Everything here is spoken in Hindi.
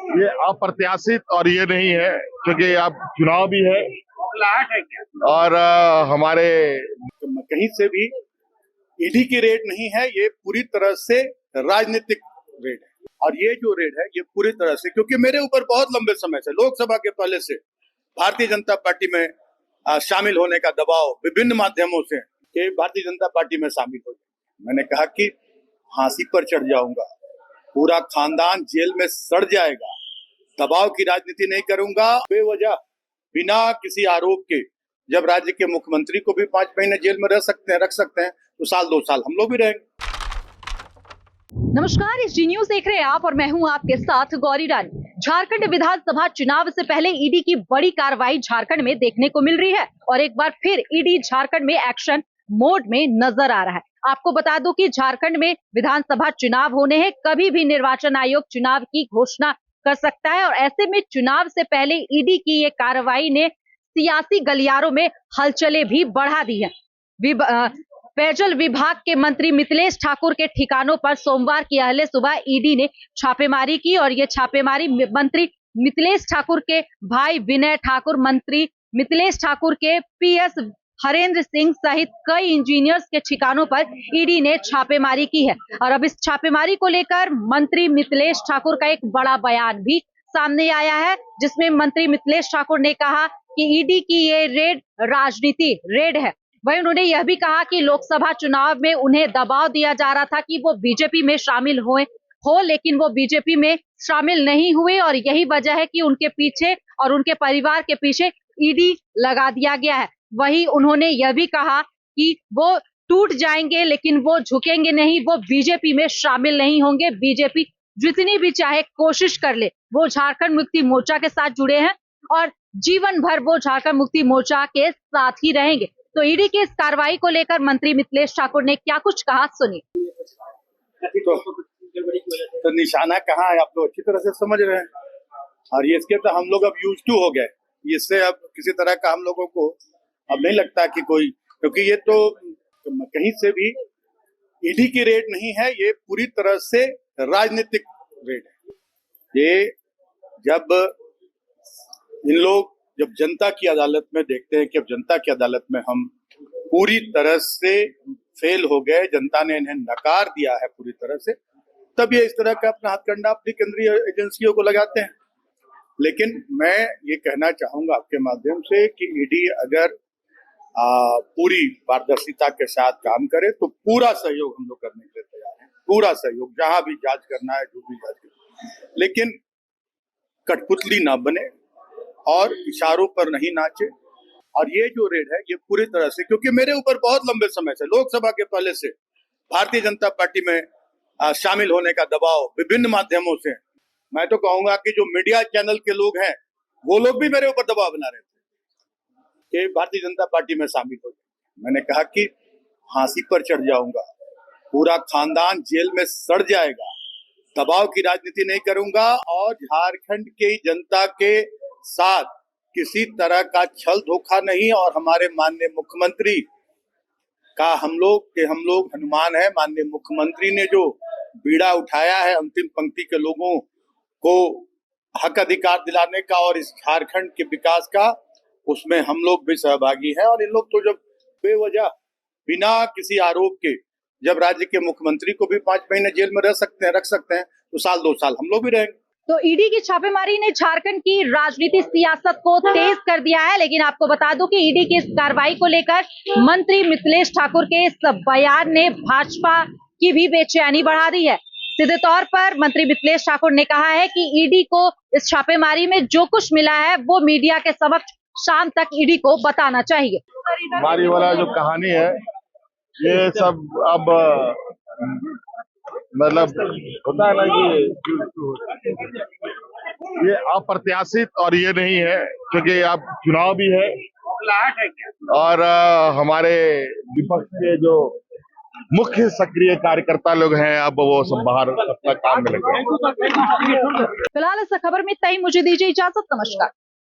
ये अप्रत्याशित और ये नहीं है क्योंकि अब चुनाव भी है और हमारे कहीं से भी ईडी की रेड नहीं है, ये पूरी तरह से राजनीतिक रेड है। और ये जो रेड है ये पूरी तरह से, क्योंकि मेरे ऊपर बहुत लंबे समय से लोकसभा के पहले से भारतीय जनता पार्टी में शामिल होने का दबाव विभिन्न माध्यमों से कि भारतीय जनता पार्टी में शामिल हो जाए। मैंने कहा कि फांसी पर चढ़ जाऊंगा, पूरा खानदान जेल में सड़ जाएगा, दबाव की राजनीति नहीं करूंगा। बेवजह बिना किसी आरोप के जब राज्य के मुख्यमंत्री को भी 5 महीने जेल में रख सकते हैं तो साल 2 साल हम लोग भी रहेंगे। नमस्कार, इस जी न्यूज देख रहे हैं आप और मैं हूं आपके साथ गौरी रानी। झारखंड विधानसभा चुनाव से पहले ईडी की बड़ी कार्रवाई झारखंड में देखने को मिल रही है और एक बार फिर ईडी झारखंड में एक्शन मोड में नजर आ रहा है। आपको बता दूं कि झारखंड में विधानसभा चुनाव होने हैं, कभी भी निर्वाचन आयोग चुनाव की घोषणा कर सकता है और ऐसे में चुनाव से पहले ईडी की ये कार्रवाई ने सियासी गलियारों में हलचलें भी बढ़ा दी है। पेयजल विभाग के मंत्री मिथिलेश ठाकुर के ठिकानों पर सोमवार की अहले सुबह ईडी ने छापेमारी की और ये छापेमारी मंत्री मिथिलेश ठाकुर के भाई विनय ठाकुर, मंत्री मिथिलेश ठाकुर के पीएस हरेंद्र सिंह सहित कई इंजीनियर्स के ठिकानों पर ईडी ने छापेमारी की है। और अब इस छापेमारी को लेकर मंत्री मिथिलेश ठाकुर का एक बड़ा बयान भी सामने आया है, जिसमें मंत्री मिथिलेश ठाकुर ने कहा कि ईडी की ये रेड राजनीति रेड है। वहीं उन्होंने यह भी कहा कि लोकसभा चुनाव में उन्हें दबाव दिया जा रहा था कि वो बीजेपी में शामिल हो लेकिन वो बीजेपी में शामिल नहीं हुए और यही वजह है कि उनके पीछे और उनके परिवार के पीछे ईडी लगा दिया गया है। वहीं उन्होंने यह भी कहा कि वो टूट जाएंगे लेकिन वो झुकेंगे नहीं, वो बीजेपी में शामिल नहीं होंगे। बीजेपी जितनी भी चाहे कोशिश कर ले, वो झारखंड मुक्ति मोर्चा के साथ जुड़े हैं और जीवन भर वो झारखंड मुक्ति मोर्चा के साथ ही रहेंगे। तो ईडी की इस कार्रवाई को लेकर मंत्री मिथिलेश ठाकुर ने क्या कुछ कहा, सुनिए। तो निशाना कहाँ है आप लोग अच्छी तरह से समझ रहे हैं और ये इसके तो हम लोग अब यूज टू हो गए। इससे अब किसी तरह का हम लोगों को अब नहीं लगता कि कोई, क्योंकि ये तो कहीं से भी ईडी की रेड नहीं है, ये पूरी तरह से राजनीतिक रेड है। ये जब जनता की अदालत में देखते हैं कि अब जनता की अदालत में हम पूरी तरह से फेल हो गए, जनता ने इन्हें नकार दिया है पूरी तरह से, तब ये इस तरह का अपना हथकंडा अपनी केंद्रीय एजेंसियों को लगाते हैं। लेकिन मैं ये कहना चाहूंगा आपके माध्यम से कि ईडी अगर पूरी पारदर्शिता के साथ काम करे तो पूरा सहयोग हम लोग करने के लिए तैयार हैं, पूरा सहयोग, जहां भी जांच करना है, जो भी जांच करना है, लेकिन कठपुतली ना बने और इशारों पर नहीं नाचे। और ये जो रेड है ये पूरी तरह से, क्योंकि मेरे ऊपर बहुत लंबे समय से लोकसभा के पहले से भारतीय जनता पार्टी में शामिल होने का दबाव विभिन्न माध्यमों से, मैं तो कहूंगा कि जो मीडिया चैनल के लोग हैं वो लोग भी मेरे ऊपर दबाव बना रहे थे कि भारतीय जनता पार्टी में शामिल हो जाए। मैंने कहा कि फांसी पर चढ़ जाऊंगा, पूरा खानदान जेल में सड़ जाएगा, दबाव की राजनीति नहीं करूंगा और झारखंड की जनता के साथ किसी तरह का छल धोखा नहीं। और हमारे माननीय मुख्यमंत्री का हम लोग हनुमान है। माननीय मुख्यमंत्री ने जो बीड़ा उठाया है अंतिम पंक्ति के लोगों को हक अधिकार दिलाने का और इस झारखंड के विकास का, उसमें हम लोग भी सहभागी हैं। और इन लोग तो जब बेवजह बिना किसी आरोप के जब राज्य के मुख्यमंत्री को भी 5 महीने जेल में रख सकते हैं तो साल 2 साल हम लोग भी रहेंगे। तो ईडी की छापेमारी ने झारखंड की राजनीति सियासत को तेज कर दिया है, लेकिन आपको बता दूं कि ईडी की इस कार्रवाई को लेकर मंत्री मिथिलेश ठाकुर के इस बयान ने भाजपा की भी बेचैनी बढ़ा दी है। सीधे तौर पर मंत्री मिथिलेश ठाकुर ने कहा है कि ईडी को इस छापेमारी में जो कुछ मिला है वो मीडिया के समक्ष शाम तक ईडी को बताना चाहिए। हमारी वाला जो कहानी है ये सब अब मतलब होता है ना कि ये अप्रत्याशित और ये नहीं है क्योंकि अब चुनाव भी है और हमारे विपक्ष के जो मुख्य सक्रिय कार्यकर्ता लोग हैं अब वो सब बाहर अपना काम में लगे। फिलहाल इस खबर में इतना ही, मुझे दीजिए इजाजत, नमस्कार।